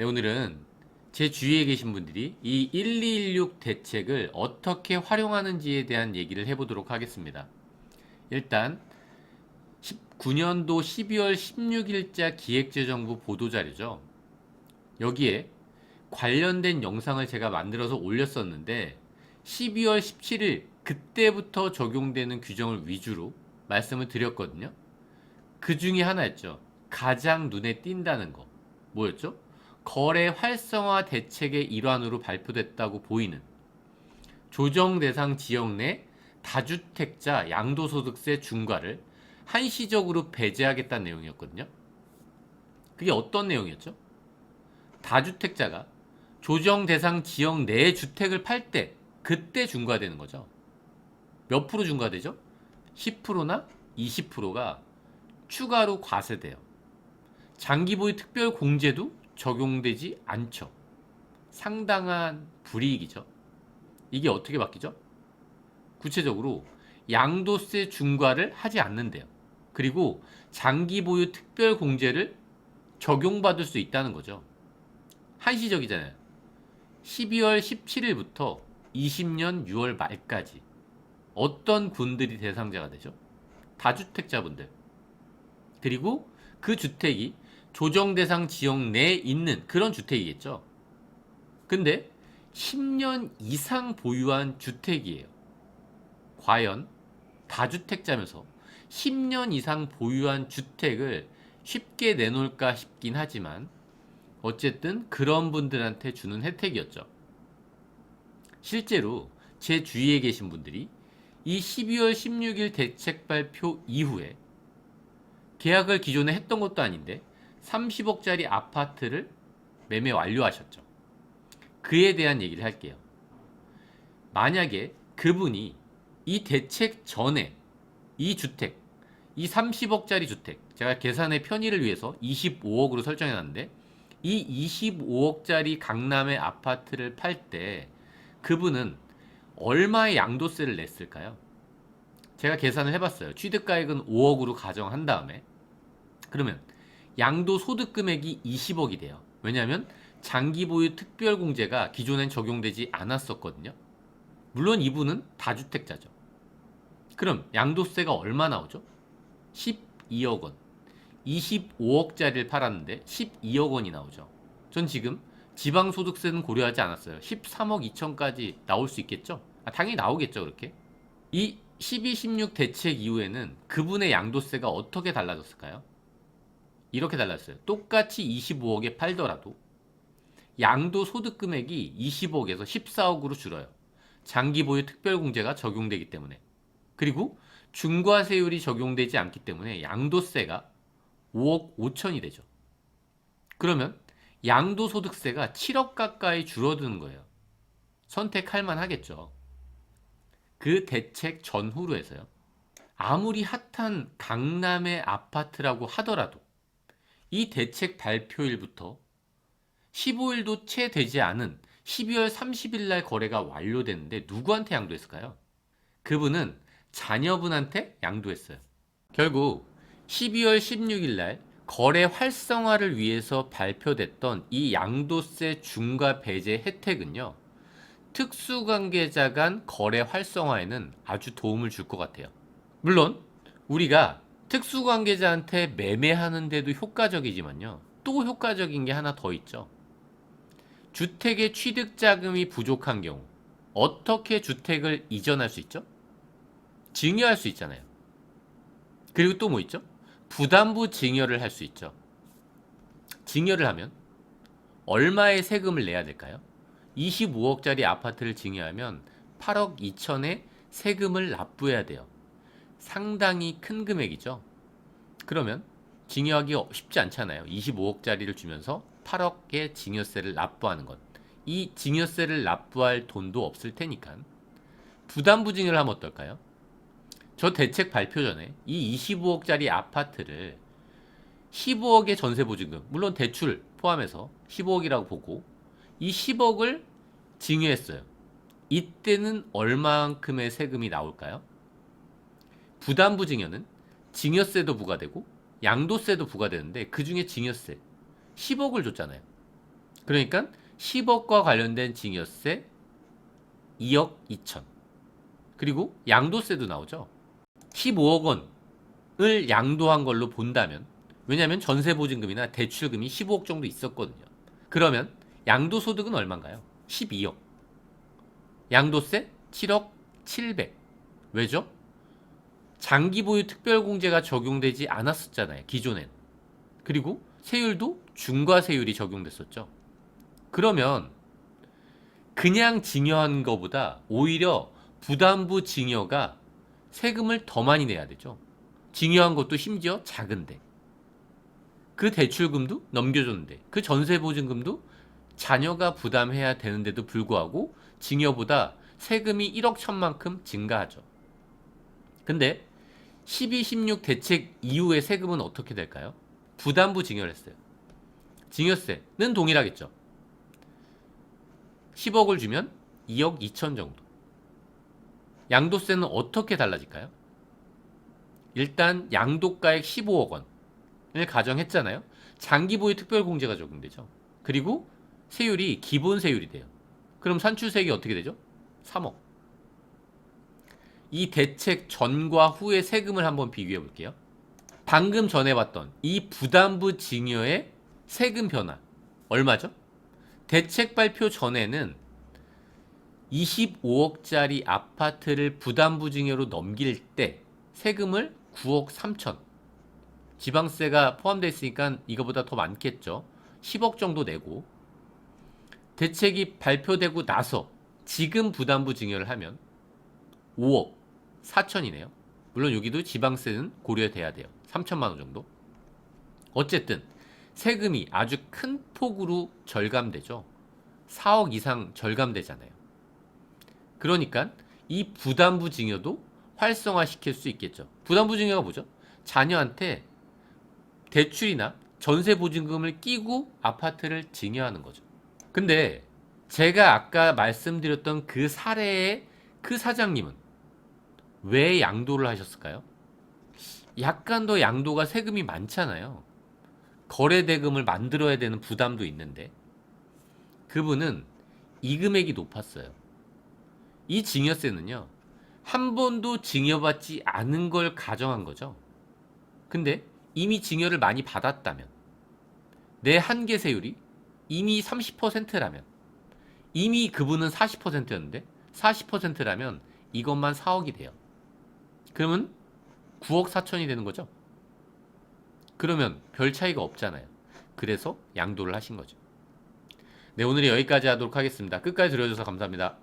네, 오늘은 제 주위에 계신 분들이 이 1216 대책을 어떻게 활용하는지에 대한 얘기를 해보도록 하겠습니다. 일단 19년도 12월 16일자 기획재정부 보도자료죠. 여기에 관련된 영상을 제가 만들어서 올렸었는데 12월 17일 그때부터 적용되는 규정을 위주로 말씀을 드렸거든요. 그 중에 하나였죠. 가장 눈에 띈다는 거. 뭐였죠? 거래 활성화 대책의 일환으로 발표됐다고 보이는 조정 대상 지역 내 다주택자 양도소득세 중과를 한시적으로 배제하겠다는 내용이었거든요. 그게 어떤 내용이었죠? 다주택자가 조정 대상 지역 내에 주택을 팔 때 그때 중과되는 거죠. 몇 프로 중과되죠? 10%나 20%가 추가로 과세돼요. 장기보유 특별 공제도 적용되지 않죠. 상당한 불이익이죠. 이게 어떻게 바뀌죠? 구체적으로 양도세 중과를 하지 않는데요. 그리고 장기보유 특별 공제를 적용받을 수 있다는 거죠. 한시적이잖아요. 12월 17일부터 20년 6월 말까지 어떤 군들이 대상자가 되죠? 다주택자분들. 그리고 그 주택이 조정 대상 지역 내에 있는 그런 주택이겠죠. 근데 10년 이상 보유한 주택이에요. 과연 다주택자면서 10년 이상 보유한 주택을 쉽게 내놓을까 싶긴 하지만 어쨌든 그런 분들한테 주는 혜택이었죠. 실제로 제 주위에 계신 분들이 이 12월 16일 대책 발표 이후에 계약을 기존에 했던 것도 아닌데 30억짜리 아파트를 매매 완료하셨죠. 그에 대한 얘기를 할게요. 만약에 그분이 이 대책 전에 이 주택, 이 30억짜리 주택, 제가 계산의 편의를 위해서 25억으로 설정해놨는데 이 25억짜리 강남의 아파트를 팔 때 그분은 얼마의 양도세를 냈을까요? 제가 계산을 해봤어요. 취득가액은 5억으로 가정한 다음에 그러면 양도소득 금액이 20억이 돼요. 왜냐하면 장기보유 특별공제가 기존엔 적용되지 않았었거든요. 물론 이분은 다주택자죠. 그럼 양도세가 얼마 나오죠? 12억 원. 25억짜리를 팔았는데 12억 원이 나오죠. 전 지금 지방소득세는 고려하지 않았어요. 13억 2천까지 나올 수 있겠죠? 당연히 나오겠죠, 그렇게. 이 12, 16 대책 이후에는 그분의 양도세가 어떻게 달라졌을까요? 이렇게 달랐어요. 똑같이 25억에 팔더라도 양도소득 금액이 20억에서 14억으로 줄어요. 장기보유 특별공제가 적용되기 때문에. 그리고 중과세율이 적용되지 않기 때문에 양도세가 5억 5천이 되죠. 그러면 양도소득세가 7억 가까이 줄어드는 거예요. 선택할 만하겠죠. 그 대책 전후로 해서요. 아무리 핫한 강남의 아파트라고 하더라도 이 대책 발표일부터 15일도 채 되지 않은 12월 30일 날 거래가 완료됐는데 누구한테 양도했을까요? 그분은 자녀분한테 양도했어요. 결국 12월 16일 날 거래 활성화를 위해서 발표됐던 이 양도세 중과 배제 혜택은요. 특수관계자 간 거래 활성화에는 아주 도움을 줄 것 같아요. 물론 우리가 특수관계자한테 매매하는데도 효과적이지만요. 또 효과적인 게 하나 더 있죠. 주택의 취득자금이 부족한 경우 어떻게 주택을 이전할 수 있죠? 증여할 수 있잖아요. 그리고 또 뭐 있죠? 부담부 증여를 할 수 있죠. 증여를 하면 얼마의 세금을 내야 될까요? 25억짜리 아파트를 증여하면 8억 2천의 세금을 납부해야 돼요. 상당히 큰 금액이죠. 그러면 증여하기 쉽지 않잖아요. 25억짜리를 주면서 8억의 증여세를 납부하는 것. 이 증여세를 납부할 돈도 없을 테니까 부담부 증여를 하면 어떨까요? 저 대책 발표 전에 이 25억짜리 아파트를 15억의 전세보증금, 물론 대출 포함해서 15억이라고 보고 이 10억을 증여했어요. 이때는 얼마만큼의 세금이 나올까요? 부담부 증여는 증여세도 부과되고 양도세도 부과되는데 그 중에 증여세 10억을 줬잖아요. 그러니까 10억과 관련된 증여세 2억 2천. 그리고 양도세도 나오죠. 15억 원을 양도한 걸로 본다면, 왜냐하면 전세보증금이나 대출금이 15억 정도 있었거든요. 그러면 양도소득은 얼마인가요? 12억. 양도세 7억 7백. 왜죠? 장기보유 특별공제가 적용되지 않았었잖아요, 기존엔. 그리고 세율도 중과세율이 적용됐었죠. 그러면 그냥 증여한 것보다 오히려 부담부 증여가 세금을 더 많이 내야 되죠. 증여한 것도 심지어 작은데, 그 대출금도 넘겨줬는데, 그 전세보증금도 자녀가 부담해야 되는데도 불구하고 증여보다 세금이 1억 천만큼 증가하죠. 근데 12, 16 대책 이후의 세금은 어떻게 될까요? 부담부 증여를 했어요. 증여세는 동일하겠죠. 10억을 주면 2억 2천 정도. 양도세는 어떻게 달라질까요? 일단 양도가액 15억 원을 가정했잖아요. 장기보유 특별공제가 적용되죠. 그리고 세율이 기본 세율이 돼요. 그럼 산출세액이 어떻게 되죠? 3억. 이 대책 전과 후의 세금을 한번 비교해 볼게요. 방금 전에 봤던 이 부담부 증여의 세금 변화 얼마죠? 대책 발표 전에는 25억짜리 아파트를 부담부 증여로 넘길 때 세금을 9억 3천. 지방세가 포함되어 있으니까 이거보다 더 많겠죠. 10억 정도 내고, 대책이 발표되고 나서 지금 부담부 증여를 하면 5억 4천이네요. 물론 여기도 지방세는 고려돼야 돼요. 3천만 원 정도. 어쨌든 세금이 아주 큰 폭으로 절감되죠. 4억 이상 절감되잖아요. 그러니까 이 부담부 증여도 활성화시킬 수 있겠죠. 부담부 증여가 뭐죠? 자녀한테 대출이나 전세 보증금을 끼고 아파트를 증여하는 거죠. 근데 제가 아까 말씀드렸던 그 사례의 그 사장님은 왜 양도를 하셨을까요? 약간 더 양도가 세금이 많잖아요. 거래대금을 만들어야 되는 부담도 있는데, 그분은 이 금액이 높았어요. 이 증여세는요, 한 번도 증여받지 않은 걸 가정한 거죠. 근데 이미 증여를 많이 받았다면, 내 한계세율이 이미 30%라면, 이미 그분은 40%였는데 40%라면 이것만 4억이 돼요. 그러면 9억 4천이 되는 거죠. 그러면 별 차이가 없잖아요. 그래서 양도를 하신 거죠. 네, 오늘 여기까지 하도록 하겠습니다. 끝까지 들어주셔서 감사합니다.